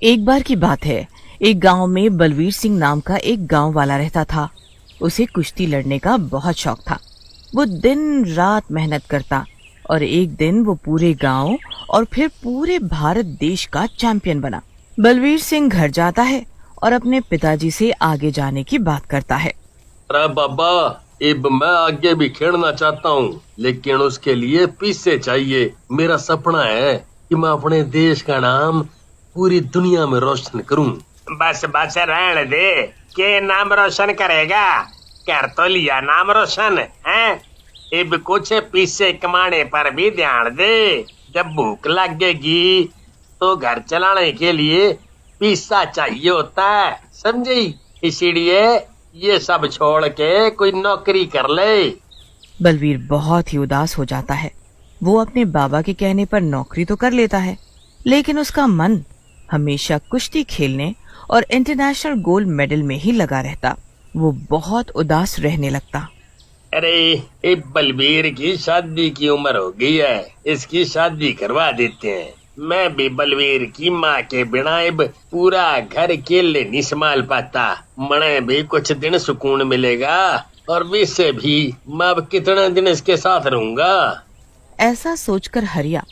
एक बार की बात है, एक गांव में बलवीर सिंह नाम का एक गांव वाला रहता था। उसे कुश्ती लड़ने का बहुत शौक था। वो दिन रात मेहनत करता और एक दिन वो पूरे गांव और फिर पूरे भारत देश का चैंपियन बना। बलवीर सिंह घर जाता है और अपने पिताजी से आगे जाने की बात करता है। अरे बाबा, अब मैं आगे भी खेलना चाहता हूँ, लेकिन उसके लिए पैसे चाहिए। मेरा सपना है कि मैं अपने देश का नाम पूरी दुनिया में रोशन करूँ। बस बस रहने दे, के नाम रोशन करेगा? कर तो लिया नाम रोशन है। अब कुछ पैसे कमाने पर भी ध्यान दे। जब भूख लगेगी तो घर चलाने के लिए पैसा चाहिए होता है, समझी? इसीलिए ये सब छोड़ के कोई नौकरी कर ले। बलवीर बहुत ही उदास हो जाता है। वो अपने बाबा के कहने पर नौकरी तो कर लेता है, लेकिन उसका मन हमेशा कुश्ती खेलने और इंटरनेशनल गोल्ड मेडल में ही लगा रहता। वो बहुत उदास रहने लगता। अरे ये बलबीर की शादी की उम्र हो गई है, इसकी शादी करवा देते हैं। मैं भी बलबीर की माँ के बिना अब पूरा घर अकेले नहीं संभाल पाता। मने भी कुछ दिन सुकून मिलेगा और वैसे भी मैं अब कितने दिन इसके साथ रहूंगा। ऐसा सोचकर हरिया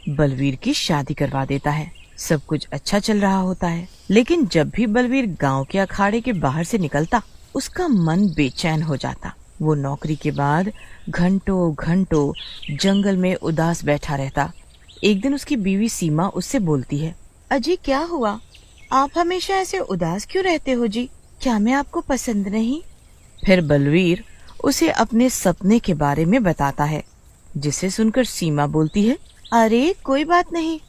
बलवीर की शादी करवा देता है। सब कुछ अच्छा चल रहा होता है, लेकिन जब भी बलवीर गांव के अखाड़े के बाहर से निकलता, उसका मन बेचैन हो जाता। वो नौकरी के बाद घंटों घंटों जंगल में उदास बैठा रहता। एक दिन उसकी बीवी सीमा उससे बोलती है, अजी क्या हुआ? आप हमेशा ऐसे उदास क्यों रहते हो जी? क्या मैं आपको पसंद नहीं? फिर बलवीर उसे अपने सपने के बारे में बताता है, जिसे सुनकर सीमा बोलती है, अरे कोई बात नहीं,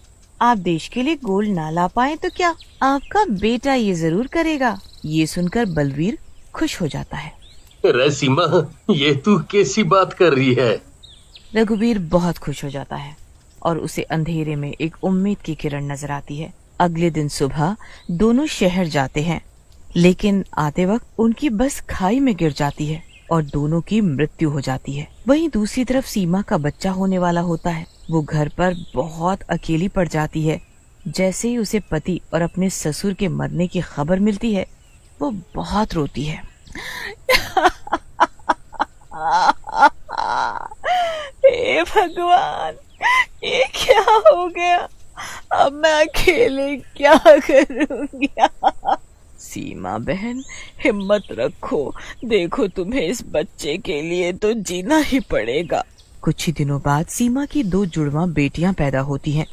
आप देश के लिए गोल्ड ना ला पाए तो क्या, आपका बेटा ये जरूर करेगा। ये सुनकर बलवीर खुश हो जाता है। अरे सीमा, ये तू कैसी बात कर रही है? रघुवीर बहुत खुश हो जाता है और उसे अंधेरे में एक उम्मीद की किरण नजर आती है। अगले दिन सुबह दोनों शहर जाते हैं, लेकिन आते वक्त उनकी बस खाई में गिर जाती है और दोनों की मृत्यु हो जाती है। वहीं दूसरी तरफ सीमा का बच्चा होने वाला होता है। वो घर पर बहुत अकेली पड़ जाती है। जैसे ही उसे पति और अपने ससुर के मरने की खबर मिलती है, वो बहुत रोती है। हे भगवान, ये क्या हो गया? अब मैं अकेले क्या करूंगी? सीमा बहन, हिम्मत रखो, देखो तुम्हें इस बच्चे के लिए तो जीना ही पड़ेगा। कुछ ही दिनों बाद सीमा की 2 जुड़वा बेटियां पैदा होती हैं।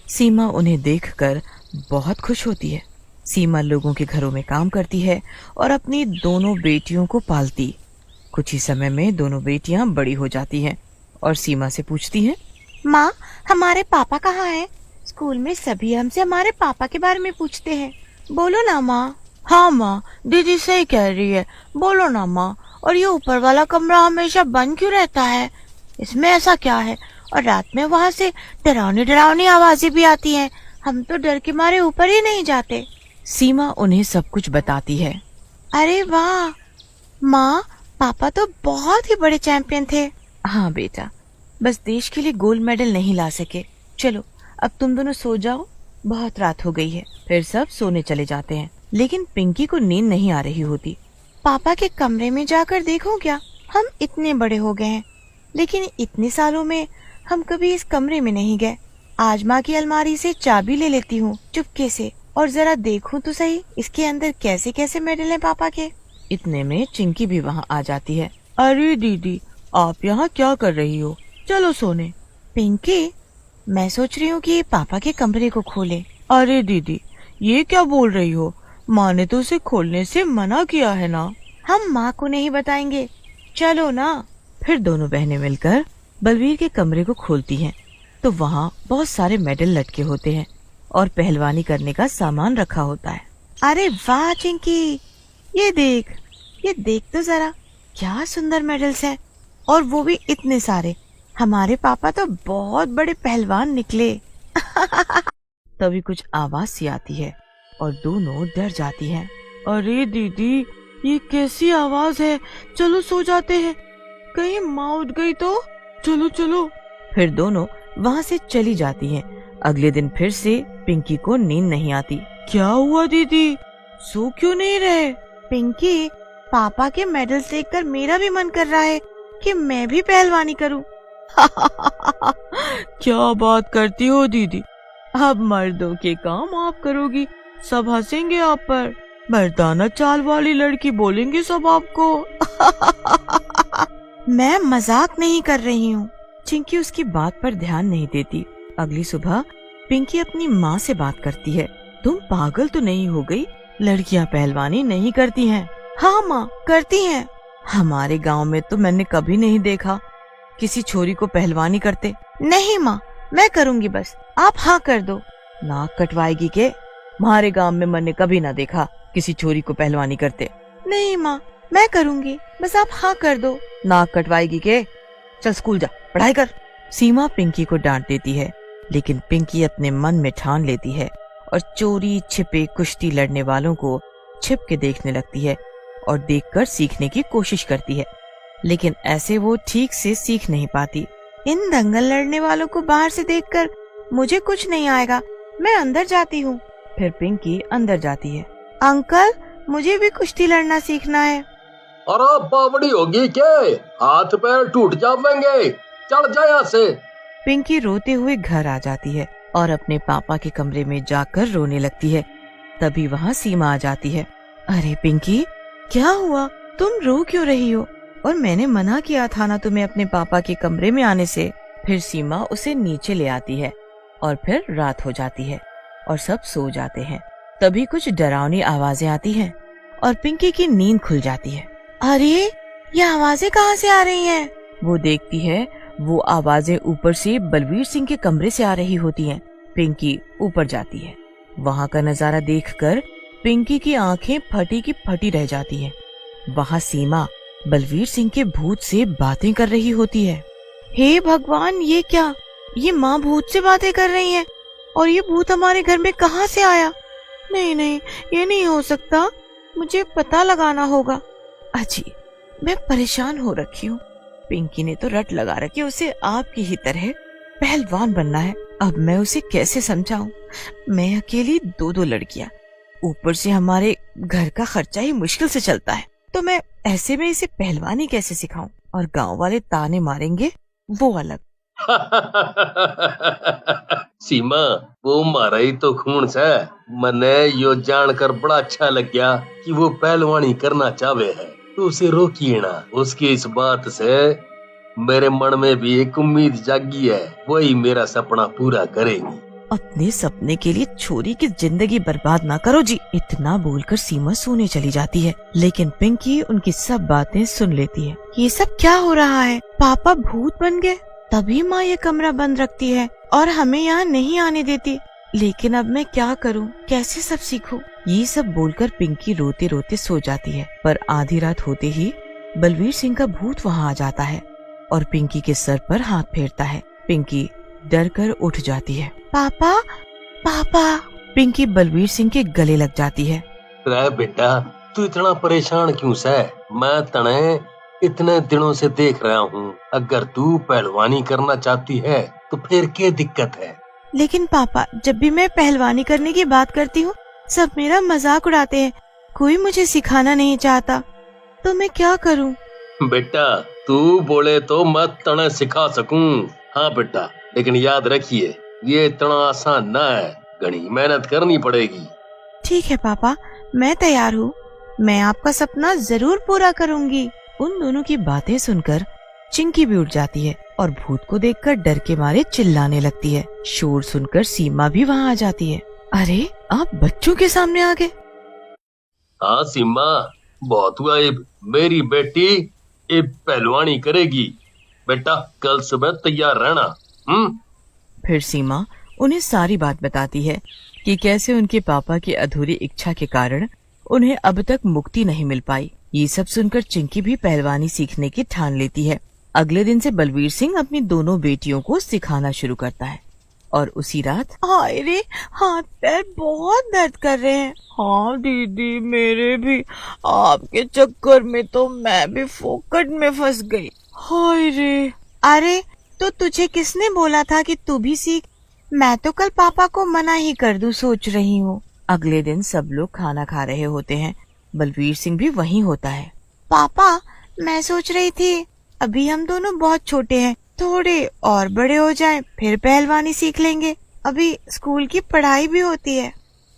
सीमा उन्हें देखकर बहुत खुश होती है। सीमा लोगों के घरों में काम करती है और अपनी दोनों बेटियों को पालती। कुछ ही समय में दोनों बेटियां बड़ी हो जाती हैं और सीमा से पूछती हैं, माँ, हमारे पापा कहाँ हैं? स्कूल में सभी हमसे हमारे पापा के बारे में पूछते हैं, बोलो ना माँ। हाँ माँ, दीदी सही कह रही है, बोलो ना माँ। और ये ऊपर वाला कमरा हमेशा बंद क्यों रहता है? इसमें ऐसा क्या है? और रात में वहाँ से डरावनी डरावनी आवाजें भी आती हैं। हम तो डर के मारे ऊपर ही नहीं जाते। सीमा उन्हें सब कुछ बताती है। अरे वाह माँ, पापा तो बहुत ही बड़े चैंपियन थे। हाँ बेटा, बस देश के लिए गोल्ड मेडल नहीं ला सके। चलो अब तुम दोनों सो जाओ, बहुत रात हो गई है। फिर सब सोने चले जाते हैं, लेकिन पिंकी को नींद नहीं आ रही होती। पापा के कमरे में जाकर देखो क्या? हम इतने बड़े हो गए हैं, लेकिन इतने सालों में हम कभी इस कमरे में नहीं गए। आज माँ की अलमारी से चाबी ले लेती हूँ चुपके से और जरा देखूं तो सही इसके अंदर कैसे कैसे मेडल हैं पापा के। इतने में चिंकी भी वहाँ आ जाती है। अरे दीदी, आप यहाँ क्या कर रही हो? चलो सोने। पिंकी, मैं सोच रही हूँ कि पापा के कमरे को खोले। अरे दीदी, ये क्या बोल रही हो? माँ ने तो उसे खोलने से मना किया है ना। हम माँ को नहीं बताएंगे, चलो ना। फिर दोनों बहनें मिलकर बलवीर के कमरे को खोलती हैं, तो वहाँ बहुत सारे मेडल लटके होते हैं और पहलवानी करने का सामान रखा होता है। अरे वाह चिंकी, ये देख तो जरा, क्या सुंदर मेडल्स हैं, और वो भी इतने सारे। हमारे पापा तो बहुत बड़े पहलवान निकले। तभी कुछ आवाज सी आती है और दोनों डर जाती हैं। अरे दीदी, ये कैसी आवाज है? चलो सो जाते हैं, कहीं माँ उठ गई तो। चलो चलो। फिर दोनों वहाँ से चली जाती हैं। अगले दिन फिर से पिंकी को नींद नहीं आती। क्या हुआ दीदी, सो क्यों नहीं रहे? पिंकी, पापा के मेडल्स देखकर मेरा भी मन कर रहा है कि मैं भी पहलवानी करूं। क्या बात करती हो दीदी, अब मर्दों के काम आप करोगी, सब हंसेंगे आप पर। मर्दाना चाल वाली लड़की बोलेंगे सब आपको। मैं मजाक नहीं कर रही हूँ। चिंकी उसकी बात पर ध्यान नहीं देती। अगली सुबह पिंकी अपनी माँ से बात करती है। तुम पागल तो नहीं हो गई? लड़कियाँ पहलवानी नहीं करती हैं। हाँ माँ, करती हैं। हमारे गांव में तो मैंने कभी नहीं देखा किसी छोरी को पहलवानी करते। नहीं माँ, मैं करूँगी, बस आप हाँ कर दो। नाक कटवाएगी के? हमारे गांव में मैंने कभी ना देखा किसी छोरी को पहलवानी करते। नहीं माँ, मैं करूँगी, बस आप हाँ कर दो। नाक कटवाएगी के? चल स्कूल जा, पढ़ाई कर। सीमा पिंकी को डांट देती है, लेकिन पिंकी अपने मन में ठान लेती है और चोरी छिपे कुश्ती लड़ने वालों को छिप के देखने लगती है और देखकर सीखने की कोशिश करती है, लेकिन ऐसे वो ठीक से सीख नहीं पाती। इन दंगल लड़ने वालों को बाहर से देखकर मुझे कुछ नहीं आएगा, मैं अंदर जाती हूँ। फिर पिंकी अंदर जाती है। अंकल, मुझे भी कुश्ती लड़ना सीखना है। अरे बावड़ी होगी के? हाथ पैर टूट जाएंगे, चढ़ जा यहाँ से। पिंकी रोते हुए घर आ जाती है और अपने पापा के कमरे में जाकर रोने लगती है। तभी वहाँ सीमा आ जाती है। अरे पिंकी, क्या हुआ? तुम रो क्यों रही हो? और मैंने मना किया था ना तुम्हें अपने पापा के कमरे में आने से। फिर सीमा उसे नीचे ले आती है और फिर रात हो जाती है और सब सो जाते हैं। तभी कुछ डरावनी आवाजें आती हैं और पिंकी की नींद खुल जाती है। अरे, ये आवाजें कहाँ से आ रही हैं? वो देखती है, वो आवाजें ऊपर से बलवीर सिंह के कमरे से आ रही होती हैं। पिंकी ऊपर जाती है। वहाँ का नजारा देखकर पिंकी की आंखें फटी की फटी रह जाती हैं। वहाँ सीमा बलवीर सिंह के भूत से बातें कर रही होती है। हे भगवान, ये क्या? ये माँ भूत से बातें कर रही है और ये भूत हमारे घर में कहाँ से आया? नहीं नहीं, ये नहीं हो सकता, मुझे पता लगाना होगा। अजी, मैं परेशान हो रखी हूँ। पिंकी ने तो रट लगा रखी, उसे आपकी ही तरह पहलवान बनना है। अब मैं उसे कैसे समझाऊं? मैं अकेली दो लड़कियां, ऊपर से हमारे घर का खर्चा ही मुश्किल से चलता है, तो मैं ऐसे में इसे पहलवानी कैसे सिखाऊं? और गांव वाले ताने मारेंगे, वो अलग। सीमा, वो मारा ही तो खून से। मने यो जानकर बड़ा अच्छा लग गया कि वो पहलवानी करना चाहे है, तो उसे रोकिए ना। उसकी इस बात से मेरे मन में भी एक उम्मीद जागी है, वही मेरा सपना पूरा करेगी। अपने सपने के लिए छोरी की जिंदगी बर्बाद ना करो जी। इतना बोलकर सीमा सोने चली जाती है, लेकिन पिंकी उनकी सब बातें सुन लेती है। ये सब क्या हो रहा है? पापा भूत बन गए, तभी माँ ये कमरा बंद रखती है और हमें यहाँ नहीं आने देती। लेकिन अब मैं क्या करूँ, कैसे सब सीखूं? ये सब बोलकर पिंकी रोते रोते सो जाती है। पर आधी रात होते ही बलवीर सिंह का भूत वहाँ आ जाता है और पिंकी के सर पर हाथ फेरता है। पिंकी डर कर उठ जाती है। पापा, पापा। पिंकी बलवीर सिंह के गले लग जाती है। रे बेटा, तू इतना परेशान क्यों से? मैं तने इतने दिनों से देख रहा हूँ। अगर तू पहलवानी करना चाहती है तो फिर क्या दिक्कत है? लेकिन पापा, जब भी मैं पहलवानी करने की बात करती हूँ, सब मेरा मजाक उड़ाते हैं। कोई मुझे सिखाना नहीं चाहता, तो मैं क्या करूँ? बेटा, तू बोले तो मैं तने सिखा सकूं। हाँ बेटा, लेकिन याद रखिए, ये इतना आसान ना है, घनी मेहनत करनी पड़ेगी। ठीक है पापा, मैं तैयार हूँ। मैं आपका सपना जरूर पूरा करूँगी। उन दोनों की बातें सुनकर चिंकी भी उठ जाती है और भूत को देखकर डर के मारे चिल्लाने लगती है। शोर सुनकर सीमा भी वहाँ आ जाती है। अरे, आप बच्चों के सामने आ गए? हाँ सीमा, बहुत हुआ। मेरी बेटी पहलवानी करेगी। बेटा, कल सुबह तैयार रहना। फिर सीमा उन्हें सारी बात बताती है कि कैसे उनके पापा की अधूरी इच्छा के कारण उन्हें अब तक मुक्ति नहीं मिल पाई। ये सब सुनकर चिंकी भी पहलवानी सीखने की ठान लेती है। अगले दिन से बलवीर सिंह अपनी दोनों बेटियों को सिखाना शुरू करता है और उसी रात। हाय रे, हाथ पैर बहुत दर्द कर रहे हैं। हाँ दीदी, मेरे भी। आपके चक्कर में तो मैं भी फोकट में फंस गई। हाय रे। अरे, तो तुझे किसने बोला था कि तू भी सीख? मैं तो कल पापा को मना ही कर दूं सोच रही हूँ। अगले दिन सब लोग खाना खा रहे होते हैं। बलवीर सिंह भी वहीं होता है। पापा, मैं सोच रही थी अभी हम दोनों बहुत छोटे हैं, थोड़े और बड़े हो जाएं, फिर पहलवानी सीख लेंगे। अभी स्कूल की पढ़ाई भी होती है।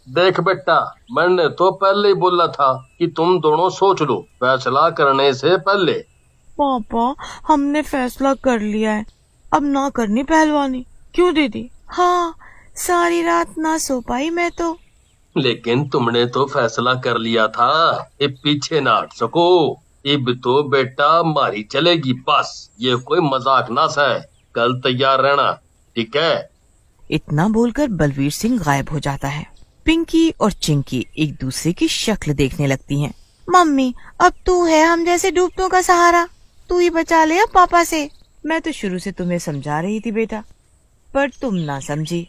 देख बेटा, मैंने तो पहले ही बोला था कि तुम दोनों सोच लो फैसला करने से पहले। पापा, हमने फैसला कर लिया है, अब ना करनी पहलवानी। क्यों दीदी? हाँ, सारी रात ना सो पाई मैं तो। लेकिन तुमने तो फैसला कर लिया था, ये पीछे ना हट सको। इब तो बेटा मारी चलेगी बस, ये कोई मजाक ना है। कल तैयार रहना, ठीक है? इतना बोलकर बलवीर सिंह गायब हो जाता है। पिंकी और चिंकी एक दूसरे की शक्ल देखने लगती हैं। मम्मी, अब तू है हम जैसे डूबतों का सहारा, तू ही बचा ले अब पापा से। मैं तो शुरू से तुम्हें समझा रही थी बेटा, पर तुम ना समझी।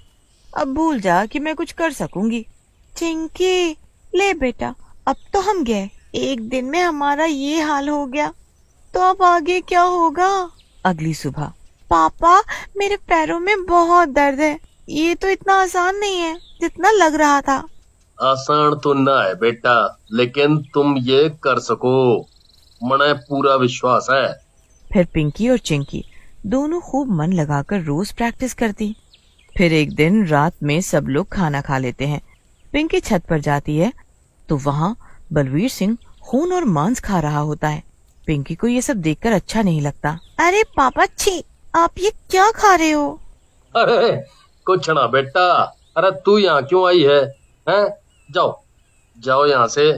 अब भूल जा कि मैं कुछ कर सकूंगी। चिंकी, ले बेटा, अब तो हम गए। एक दिन में हमारा ये हाल हो गया, तो अब आगे क्या होगा? अगली सुबह। पापा, मेरे पैरों में बहुत दर्द है। ये तो इतना आसान नहीं है जितना लग रहा था। आसान तो ना है बेटा, लेकिन तुम ये कर सको, मने पूरा विश्वास है। फिर पिंकी और चिंकी दोनों खूब मन लगाकर रोज प्रैक्टिस करती। फिर एक दिन रात में सब लोग खाना खा लेते हैं। पिंकी छत पर जाती है तो वहाँ बलवीर सिंह खून और मांस खा रहा होता है। पिंकी को ये सब देखकर अच्छा नहीं लगता। अरे पापा, छी, आप ये क्या खा रहे हो? अरे कुछ ना बेटा। अरे तू यहाँ क्यों आई है? हैं? जाओ जाओ यहाँ से।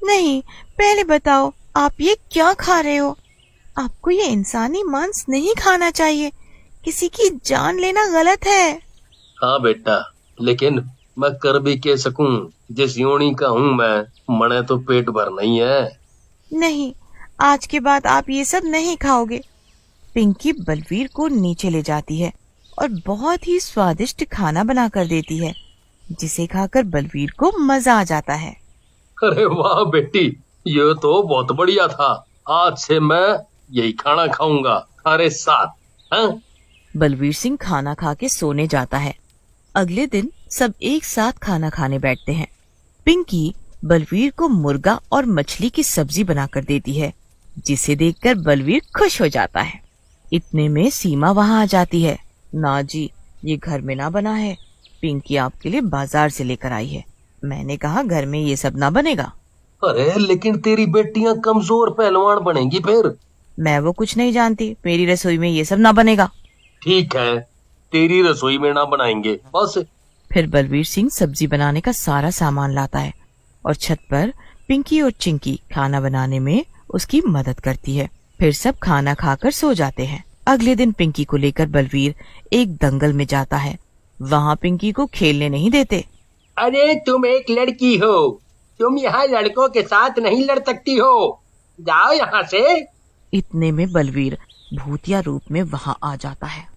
नहीं, पहले बताओ आप ये क्या खा रहे हो? आपको ये इंसानी मांस नहीं खाना चाहिए, किसी की जान लेना गलत है। हाँ बेटा, लेकिन मैं कर भी के सकूं, जिस योनी का हूँ मैं, मने तो पेट भर नहीं है। नहीं, आज के बाद आप ये सब नहीं खाओगे। पिंकी बलवीर को नीचे ले जाती है और बहुत ही स्वादिष्ट खाना बना कर देती है, जिसे खाकर बलवीर को मजा आ जाता है। अरे वाह बेटी, ये तो बहुत बढ़िया था। आज से मैं यही खाना खाऊंगा तुम्हारे साथ। हाँ? बलवीर सिंह खाना खा के सोने जाता है। अगले दिन सब एक साथ खाना खाने बैठते हैं। पिंकी बलवीर को मुर्गा और मछली की सब्जी बनाकर देती है, जिसे देखकर बलवीर खुश हो जाता है। इतने में सीमा वहाँ आ जाती है। ना जी, ये घर में ना बना है, पिंकी आपके लिए बाजार से लेकर आई है। मैंने कहा घर में ये सब ना बनेगा। अरे लेकिन तेरी बेटियां कमजोर पहलवान बनेंगी फिर। मैं वो कुछ नहीं जानती, मेरी रसोई में ये सब ना बनेगा। ठीक है, तेरी रसोई में ना बनाएंगे बस। फिर बलवीर सिंह सब्जी बनाने का सारा सामान लाता है और छत पर पिंकी और चिंकी खाना बनाने में उसकी मदद करती है। फिर सब खाना खाकर सो जाते हैं। अगले दिन पिंकी को लेकर बलवीर एक दंगल में जाता है। वहाँ पिंकी को खेलने नहीं देते। अरे तुम एक लड़की हो, तुम यहाँ लड़कों के साथ नहीं लड़ सकती हो, जाओ यहाँ से। इतने में बलवीर भूतिया रूप में वहाँ आ जाता है।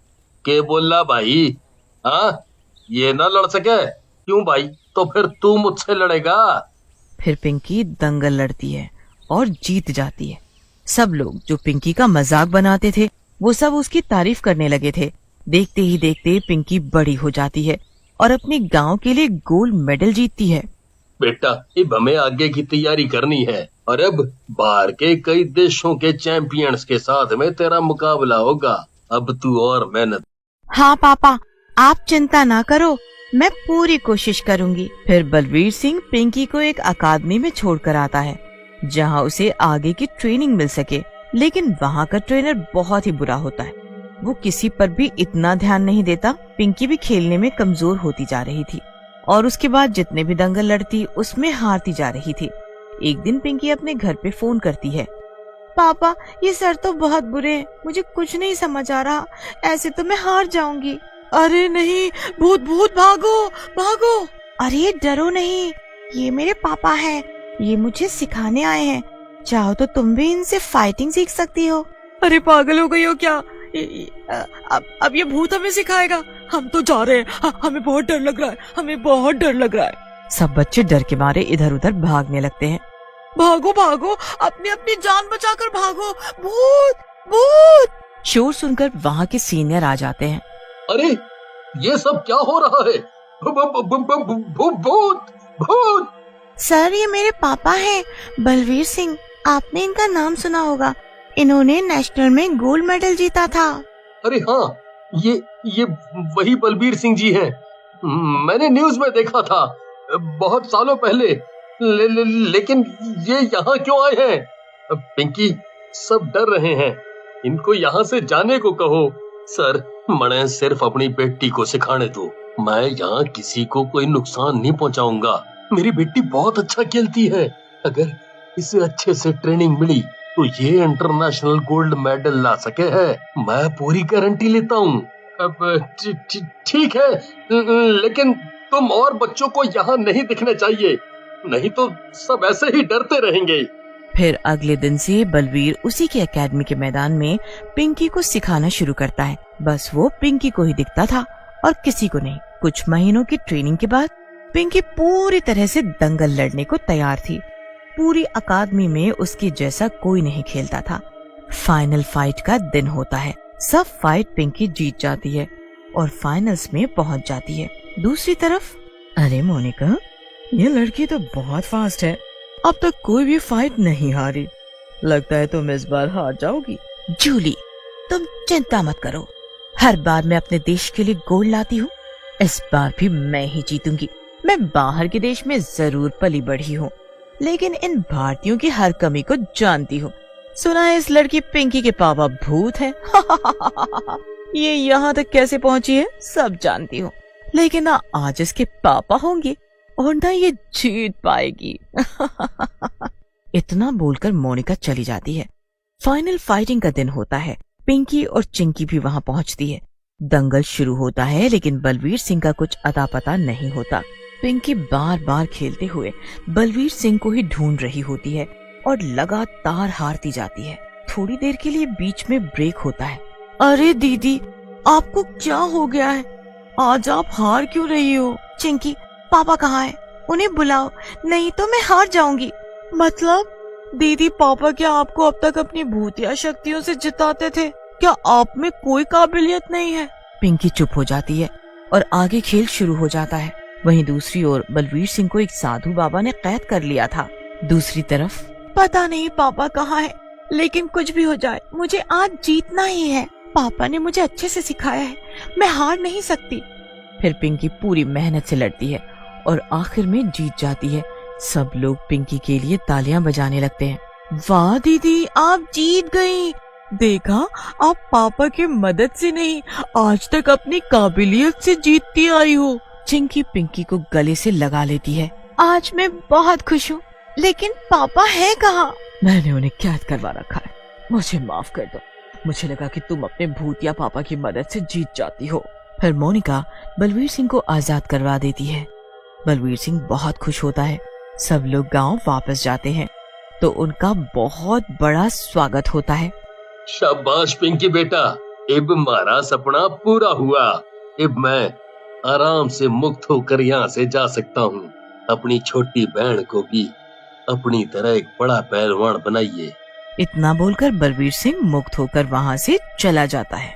के बोला भाई? हाँ, ये ना लड़ सके? क्यों भाई, तो फिर तू मुझसे लड़ेगा? फिर पिंकी दंगल लड़ती है और जीत जाती है। सब लोग जो पिंकी का मजाक बनाते थे, वो सब उसकी तारीफ करने लगे थे। देखते ही देखते पिंकी बड़ी हो जाती है और अपने गांव के लिए गोल्ड मेडल जीतती है। बेटा, अब हमें आगे की तैयारी करनी है और अब बाहर के कई देशों के चैंपियंस के साथ में तेरा मुकाबला होगा। अब तू और मेहनत। हाँ पापा, आप चिंता ना करो, मैं पूरी कोशिश करूंगी। फिर बलवीर सिंह पिंकी को एक अकादमी में छोड़कर आता है, जहाँ उसे आगे की ट्रेनिंग मिल सके। लेकिन वहाँ का ट्रेनर बहुत ही बुरा होता है। वो किसी पर भी इतना ध्यान नहीं देता। पिंकी भी खेलने में कमजोर होती जा रही थी और उसके बाद जितने भी दंगल लड़ती उसमें हारती जा रही थी। एक दिन पिंकी अपने घर पे फोन करती है। पापा, ये सर तो बहुत बुरे हैं, मुझे कुछ नहीं समझ आ रहा, ऐसे तो मैं हार जाऊंगी। अरे नहीं, भूत भूत, भागो भागो। अरे डरो नहीं, ये मेरे पापा हैं, ये मुझे सिखाने आए हैं। चाहो तो तुम भी इनसे फाइटिंग सीख सकती हो। अरे पागल हो गई हो क्या? अब ये भूत हमें सिखाएगा? हम तो जा रहे हैं, हमें बहुत डर लग रहा है, हमें बहुत डर लग रहा है। सब बच्चे डर के मारे इधर उधर भागने लगते हैं। भागो भागो, अपनी अपनी जान बचाकर भागो, भूत भूत। शोर सुनकर वहाँ के सीनियर आ जाते हैं। अरे ये सब क्या हो रहा है? भूत! भूत। सर, ये मेरे पापा हैं, बलवीर सिंह। आपने इनका नाम सुना होगा, इन्होंने नेशनल में गोल्ड मेडल जीता था। अरे हाँ, ये वही बलबीर सिंह जी हैं। मैंने न्यूज में देखा था बहुत सालों पहले। लेकिन ये यहाँ क्यों आए हैं? पिंकी, सब डर रहे हैं, इनको यहाँ से जाने को कहो। सर, मैं सिर्फ अपनी बेटी को सिखाने दो, मैं यहाँ किसी को कोई नुकसान नहीं पहुँचाऊंगा। मेरी बेटी बहुत अच्छा खेलती है, अगर इसे अच्छे से ट्रेनिंग मिली तो ये इंटरनेशनल गोल्ड मेडल ला सके है, मैं पूरी गारंटी लेता हूँ। अब ठीक है, लेकिन तुम और बच्चों को यहाँ नहीं दिखने चाहिए, नहीं तो सब ऐसे ही डरते रहेंगे। फिर अगले दिन से बलवीर उसी के एकेडमी के मैदान में पिंकी को सिखाना शुरू करता है। बस वो पिंकी को ही दिखता था और किसी को नहीं। कुछ महीनों की ट्रेनिंग के बाद पिंकी पूरी तरह से दंगल लड़ने को तैयार थी। पूरी अकादमी में उसके जैसा कोई नहीं खेलता था। फाइनल फाइट का दिन होता है। सब फाइट पिंकी जीत जाती है और फाइनल्स में पहुंच जाती है। दूसरी तरफ, अरे मोनिका, ये लड़की तो बहुत फास्ट है, अब तक कोई भी फाइट नहीं हारी। लगता है तुम इस बार हार जाओगी। जूली, तुम चिंता मत करो, हर बार मैं अपने देश के लिए गोल्ड लाती हूँ, इस बार भी मैं ही जीतूंगी। मैं बाहर के देश में जरूर पली बढ़ी हूँ, लेकिन इन भारतीयों की हर कमी को जानती हूँ। सुना है इस लड़की पिंकी के पापा भूत हैं। ये यहाँ तक कैसे पहुँची है सब जानती हूँ, लेकिन ना आज इसके पापा होंगे और ना ये जीत पाएगी। इतना बोलकर मोनिका चली जाती है। फाइनल फाइटिंग का दिन होता है। पिंकी और चिंकी भी वहाँ पहुँचती है। दंगल शुरू होता है, लेकिन बलवीर सिंह का कुछ अता पता नहीं होता। पिंकी बार बार खेलते हुए बलवीर सिंह को ही ढूंढ रही होती है और लगातार हारती जाती है। थोड़ी देर के लिए बीच में ब्रेक होता है। अरे दीदी, आपको क्या हो गया है? आज आप हार क्यों रही हो? चिंकी, पापा कहाँ है? उन्हें बुलाओ, नहीं तो मैं हार जाऊंगी। मतलब दीदी, पापा क्या आपको अब तक अपनी भूतिया शक्तियों से जिताते थे? क्या आप में कोई काबिलियत नहीं है? पिंकी चुप हो जाती है और आगे खेल शुरू हो जाता है। वहीं दूसरी ओर बलवीर सिंह को एक साधु बाबा ने कैद कर लिया था। दूसरी तरफ, पता नहीं पापा कहाँ है, लेकिन कुछ भी हो जाए मुझे आज जीतना ही है। पापा ने मुझे अच्छे से सिखाया है, मैं हार नहीं सकती। फिर पिंकी पूरी मेहनत से लड़ती है और आखिर में जीत जाती है। सब लोग पिंकी के लिए तालियां बजाने लगते हैं। वाह दीदी, आप जीत गई। देखा, आप पापा की मदद से नहीं, आज तक अपनी काबिलियत से जीतती आई हो। चिंकी पिंकी को गले से लगा लेती है। आज मैं बहुत खुश हूँ, लेकिन पापा है कहाँ? मैंने उन्हें कैद करवा रखा है, मुझे माफ कर दो। मुझे लगा कि तुम अपने भूतिया पापा की मदद से जीत जाती हो। फिर मोनिका बलवीर सिंह को आजाद करवा देती है। बलवीर सिंह बहुत खुश होता है। सब लोग गांव वापस जाते हैं तो उनका बहुत बड़ा स्वागत होता है। शाबाश पिंकी बेटा, अब हमारा सपना पूरा हुआ। अब मैं आराम से मुक्त होकर यहाँ से जा सकता हूँ। अपनी छोटी बहन को भी अपनी तरह एक बड़ा पहलवान बनाइए। इतना बोलकर बलवीर सिंह मुक्त होकर वहाँ से चला जाता है।